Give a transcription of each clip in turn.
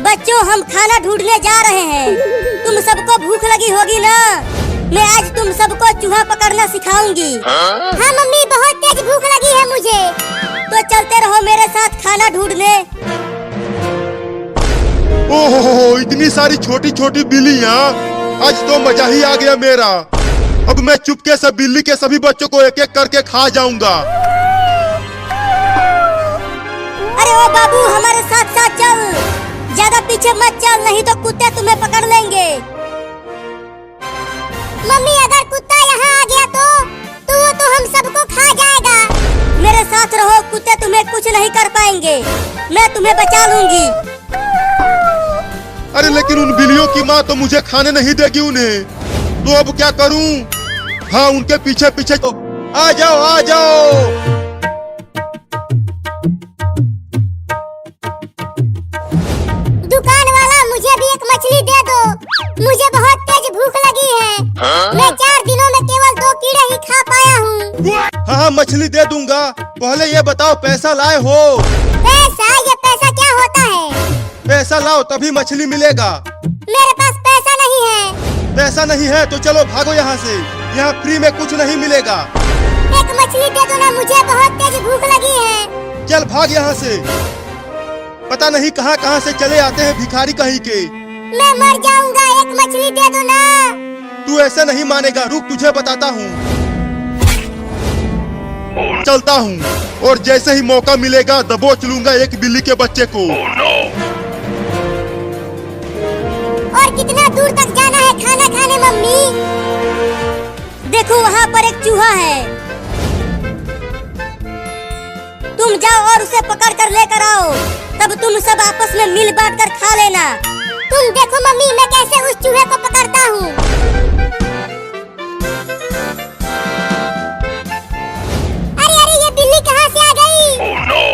बच्चों, हम खाना ढूंढने जा रहे हैं। तुम सबको भूख लगी होगी ना? मैं आज तुम सबको चूहा पकड़ना सिखाऊंगी। हाँ मम्मी, बहुत तेज भूख लगी है मुझे। तो चलते रहो मेरे साथ खाना ढूंढने। ओहो, इतनी सारी छोटी छोटी बिल्लियाँ, आज तो मजा ही आ गया मेरा। अब मैं चुपके से बिल्ली के सभी बच्चों को एक एक करके खा जाऊंगा। अरे ओ बाबू, हमारे साथ साथ चल, ज्यादा पीछे मत चल, नहीं तो कुत्ते तुम्हें पकड़ लेंगे। मम्मी, अगर कुत्ता यहाँ आ गया तो वो तो हम सबको खा जाएगा। मेरे साथ रहो, कुत्ते तुम्हें कुछ नहीं कर पाएंगे, मैं तुम्हें बचा लूंगी। अरे लेकिन उन बिल्लियों की माँ तो मुझे खाने नहीं देगी उन्हें, तो अब क्या करूं? हाँ, उनके पीछे पीछे तो आ जाओ, आ जाओ। दुकान वाला, मुझे भी एक मछली दे दो, मुझे बहुत तेज भूख लगी है। मैं 4 दिनों में केवल 2 कीड़े ही खा पाया हूँ। हाँ, मछली दे दूंगा। पहले ये बताओ, पैसा लाए हो? पैसा? ये पैसा क्या होता है? पैसा लाओ तभी मछली मिलेगा। मेरे पास पैसा नहीं है। पैसा नहीं है तो चलो भागो यहाँ से, यहाँ फ्री में कुछ नहीं मिलेगा। एक मछली दे दो ना, मुझे बहुत तेज भूख लगी है। चल भाग यहाँ से, पता नहीं कहाँ कहाँ से चले आते हैं भिखारी कहीं के। मैं मर जाऊंगा, एक मछली दे दो ना। तू ऐसा नहीं मानेगा, रुक तुझे बताता हूँ। चलता हूँ और जैसे ही मौका मिलेगा दबोच लूंगा एक बिल्ली के बच्चे को। और कितना दूर तक जाना है खाना खाने मम्मी? देखो वहाँ पर एक चूहा है, तुम जाओ और उसे पकड़ कर लेकर आओ, तब तुम सब आपस में मिल बांट कर खा लेना। तुम देखो मम्मी, मैं कैसे उस चूहे को पकड़ता हूँ। अरे अरे, ये बिल्ली कहाँ से आ गई?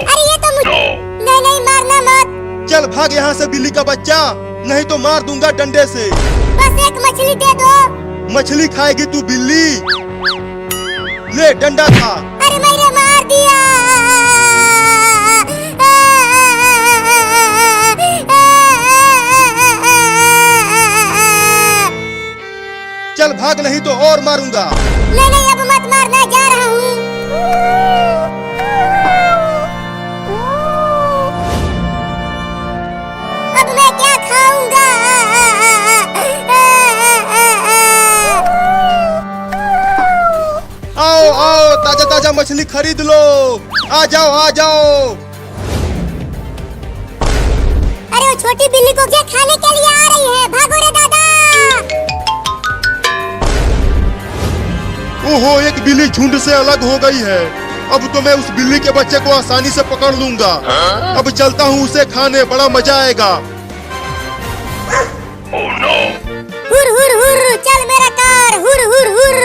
अरे ये तो मुझे नहीं नहीं, मारना मत। चल भाग यहाँ से बिल्ली का बच्चा, नहीं तो मार दूंगा डंडे से। बस एक मछली दे दो। मछली खाएगी तू बिल्ली? ले डंडा खा। अरे मैंने मार दिया। चल भाग, नहीं तो और मारूंगा। नहीं नहीं, अब मत मारना, जा रहा हूँ। अब मैं क्या खाऊंगा? आओ आओ, ताजा ताजा मछली खरीद लो, आ जाओ आ जाओ। अरे वो छोटी बिल्ली को क्या खाने के लिए आ रही है? भागो रे दादा। ओहो, एक बिल्ली झुंड से अलग हो गई है। अब तो मैं उस बिल्ली के बच्चे को आसानी से पकड़ लूंगा। अब चलता हूँ उसे खाने, बड़ा मजा आएगा। हुर हुर हुर, चल मेरा कार, हुर हुर हुर।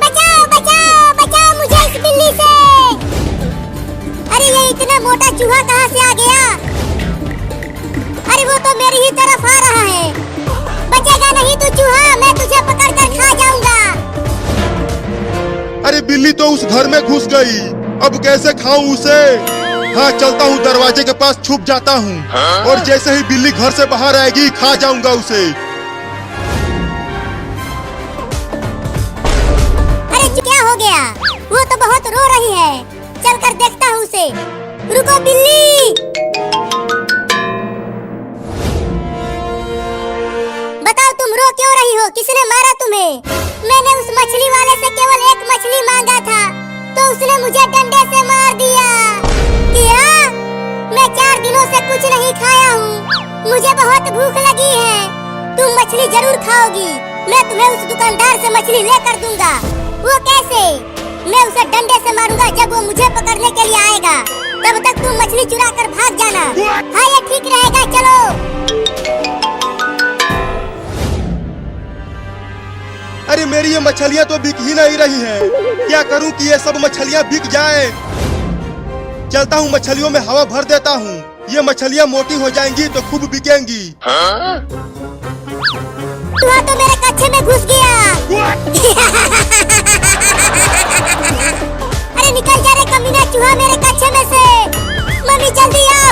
बचाओ बचाओ बचाओ मुझे इस बिल्ली से। अरे ये इतना मोटा चूहा कहाँ से आ गया? अरे वो तो मेरी ही तरफ आ रहा है। बचेगा नहीं तू चूहा, मैं तुझे पकड़ कर खा जाऊंगा। अरे बिल्ली तो उस घर में घुस गई, अब कैसे खाऊं उसे? हाँ, चलता हूँ दरवाजे के पास छुप जाता हूँ और जैसे ही बिल्ली घर से बाहर आएगी खा जाऊंगा उसे। अरे क्या हो गया? वो तो बहुत रो रही है, चलकर देखता हूँ उसे। रुको बिल्ली, बताओ तुम रो क्यों रही हो? किसने मारा तुम्हें? मैंने उस मछली वाले से केवल एक मछली मांगा था, तो उसने मुझे डंडे से मार दिया। क्या? मैं 4 दिनों से कुछ नहीं खाया हूँ, मुझे बहुत भूख लगी है। तुम मछली जरूर खाओगी, मैं तुम्हें उस दुकानदार से मछली लेकर दूंगा। वो कैसे? मैं उसे डंडे से मारूंगा जब वो मुझे पकड़ने के लिए आएगा। तब तक तुम मछली चुरा कर भाग जाना। हाँ, ये ठीक रहेगा, चलो। अरे मेरी ये मछलियाँ तो बिक ही नहीं रही हैं। क्या करूं कि ये सब मछलियाँ बिक जाए? चलता हूँ मछलियों में हवा भर देता हूँ, ये मछलियाँ मोटी हो जाएंगी तो खूब बिकेंगी। चूहा तो मेरे कच्चे में घुस गया। अरे निकल जा रे कमीना चूहा मेरे कच्चे में से। मम्मी जल्दी आओ।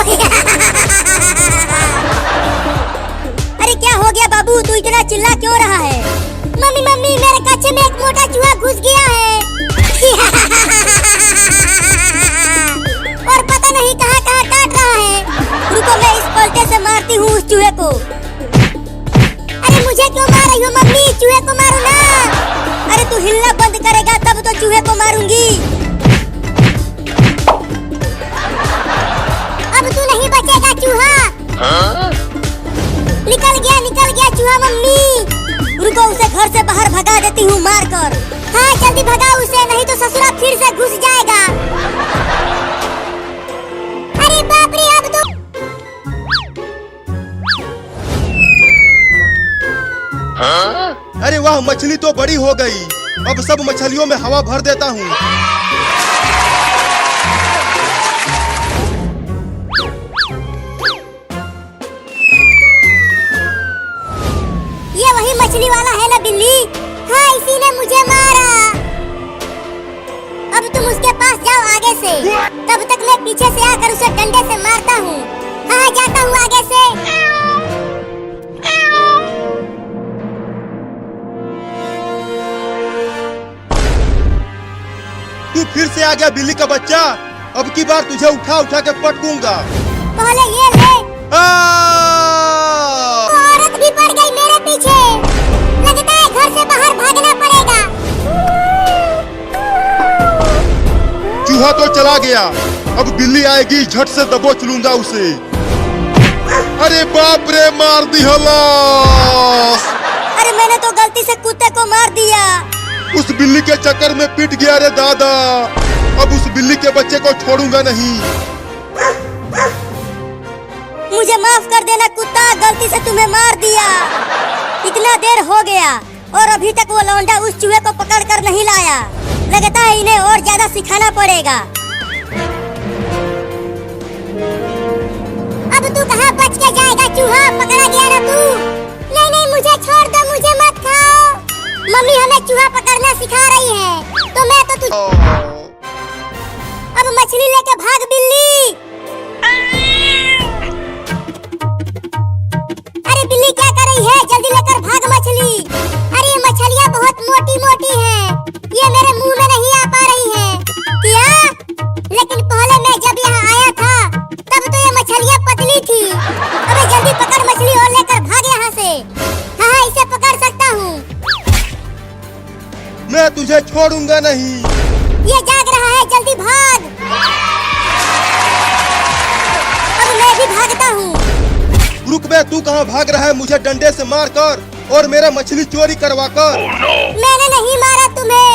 क्यों रहा है? मम्मी मम्मी मेरे कच्चे में एक मोटा चूहा घुस गया है। और पता नहीं कहाँ कहाँ काट रहा है। रुको, मैं इस पलटे से मारती हूँ उस चूहे को। अरे मुझे क्यों मार रही हो मम्मी? चूहे को मारो ना। अरे तू हिलना बंद करेगा तब तो चूहे को मारूंगी। अब तू नहीं बचेगा चूहा। निकल गया चूहा मम्मी। रुको, उसे घर से बाहर भगा देती हूँ मार कर। हाँ जल्दी भगाओ उसे, नहीं तो ससुरा फिर से घुस जाएगा। अरे बाप रे, अब तो अरे वाह, मछली तो बड़ी हो गई। अब सब मछलियों में हवा भर देता हूँ। ये वही मछली वाला है ना बिल्ली? हाँ इसी ने मुझे मारा। अब तुम उसके पास जाओ आगे से, तब तक मैं पीछे से आकर उसे डंडे से मारता हूँ। हाँ जाता हूँ आगे से। तू फिर से आ गया बिल्ली का बच्चा। अब की बार तुझे उठा उठा के पटकूंगा। पहले ये ले। आ! औरत भी पड़ गई मेरे पीछे। लगता है घर से बाहर भागना पड़ेगा। चूहा तो चला गया। अब बिल्ली आएगी, झट से दबोच लूंगा उसे। अरे बाप रे, मार दी हलास। अरे मैंने तो गलती से कुत्ते को मार दिया। उस बिल्ली के चक्कर में पिट गया रे दादा। अब उस बिल्ली के बच्चे को छोड़ूंगा नहीं। मुझे माफ कर देना कुत्ता, गलती से तुम्हें मार दिया। इतना देर हो गया और अभी तक वो लौंडा उस चूहे को पकड़ कर नहीं लाया। लगता है इन्हें और ज्यादा सिखाना पड़ेगा। अब तू कहाँ बच के जाएगा चूहा? पकड़ा गया ना तू। नहीं नहीं मुझे छोड़ दो, मुझे मत खाओ। मम्मी हमें चूहा पकड़ना सिखा रही है, तो मैं तो तुझ। अब मछली लेके भाग बिल्ली। अरे बिल्ली क्या कर रही है? जल्दी लेकर भाग मछली। अरे ये मछलियाँ बहुत मोटी मोटी हैं, ये मेरे मुंह में नहीं आ पा रही हैं। क्या? लेकिन पहले मैं जब यहाँ आया था तब तो ये मछलियाँ पतली थी। अबे जल्दी पकड़ मछली और लेकर भाग यहाँ से। हाँ इसे पकड़ सकता हूँ। मैं तुझे छोड़ूंगा नहीं। ये जाग रहा है, जल्दी भाग। अब मैं भी भागता हूँ। रुक बे, तू कहाँ भाग रहा है? मुझे डंडे से मार कर और मेरा मछली चोरी करवा कर। मैंने नहीं मारा तुम्हें,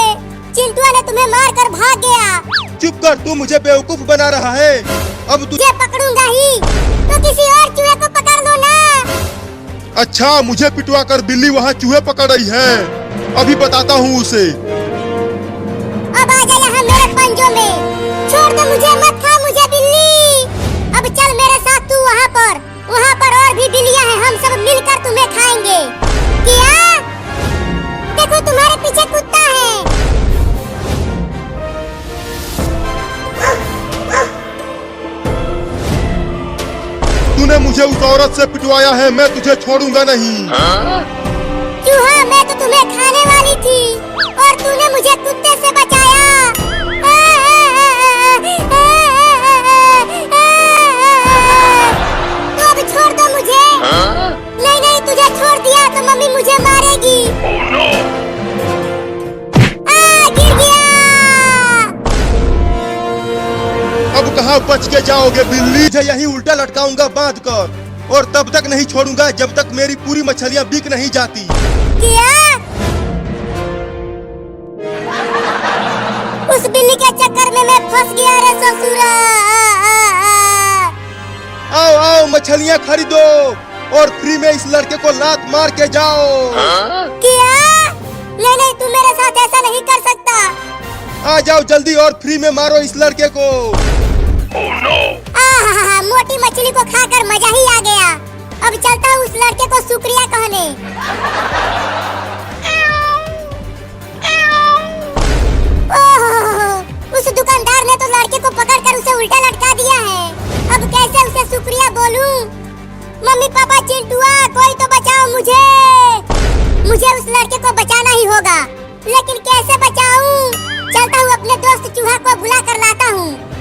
चिंटुआ ने तुम्हें मार कर भाग गया। चुप कर, तू मुझे बेवकूफ बना रहा है। अब तू ये पकड़ूंगा ही, तो किसी और चूहे को पकड़ लो ना। अच्छा, मुझे पिटवा कर बिल्ली वहाँ चूहे पकड़ रही है। अभी बताता हूँ उसे। अब आ जा यहाँ मेरे पंजों में। छोड़ दो मुझे, मत खा मुझे बिल्ली। अब चल मेरे साथ तू वहाँ पर और भी बिल्लियाँ हैं, हम सब मिलकर तुम्हें खाएंगे। क्या? देखो तुम्हारे पीछे कुत्ता है। तूने मुझे उस औरत से पिटवाया है, मैं तुझे छोड़ूंगा नहीं। चूहा, मैं तो तुम्हें खाने वाली थी और तूने मुझे कुत्ते से बचाया। तो अब छोड़ दो मुझे। नहीं नहीं, तुझे छोड़ दिया तो मम्मी मुझे मारेगी। गिर गया। अब कहाँ बच के जाओगे बिल्ली? तुझे यहीं उल्टा लटकाऊंगा बांध कर, और तब तक नहीं छोड़ूंगा जब तक मेरी पूरी मछलियाँ बिक नहीं जाती। क्या? उस बिल्ली के चक्कर में मैं फंस गया रे ससुरा। आओ आओ, मछलियाँ खरीदो और फ्री में इस लड़के को लात मार के जाओ। क्या? नहीं नहीं, तू मेरे साथ ऐसा नहीं कर सकता। आ जाओ जल्दी और फ्री में मारो इस लड़के को। मोटी मछली को खाकर मजा ही आ गया। अब चलता हूँ उस लड़के को शुक्रिया कहने। उस दुकानदार ने तो लड़के को पकड़कर उसे उल्टा लटका दिया है। अब कैसे उसे शुक्रिया बोलूं? मम्मी पापा, चिंटुआ, कोई तो बचाओ मुझे। मुझे उस लड़के को बचाना ही होगा, लेकिन कैसे बचाऊं? चलता हूँ अपने दोस्त चूहा को बुला कर लाता हूँ।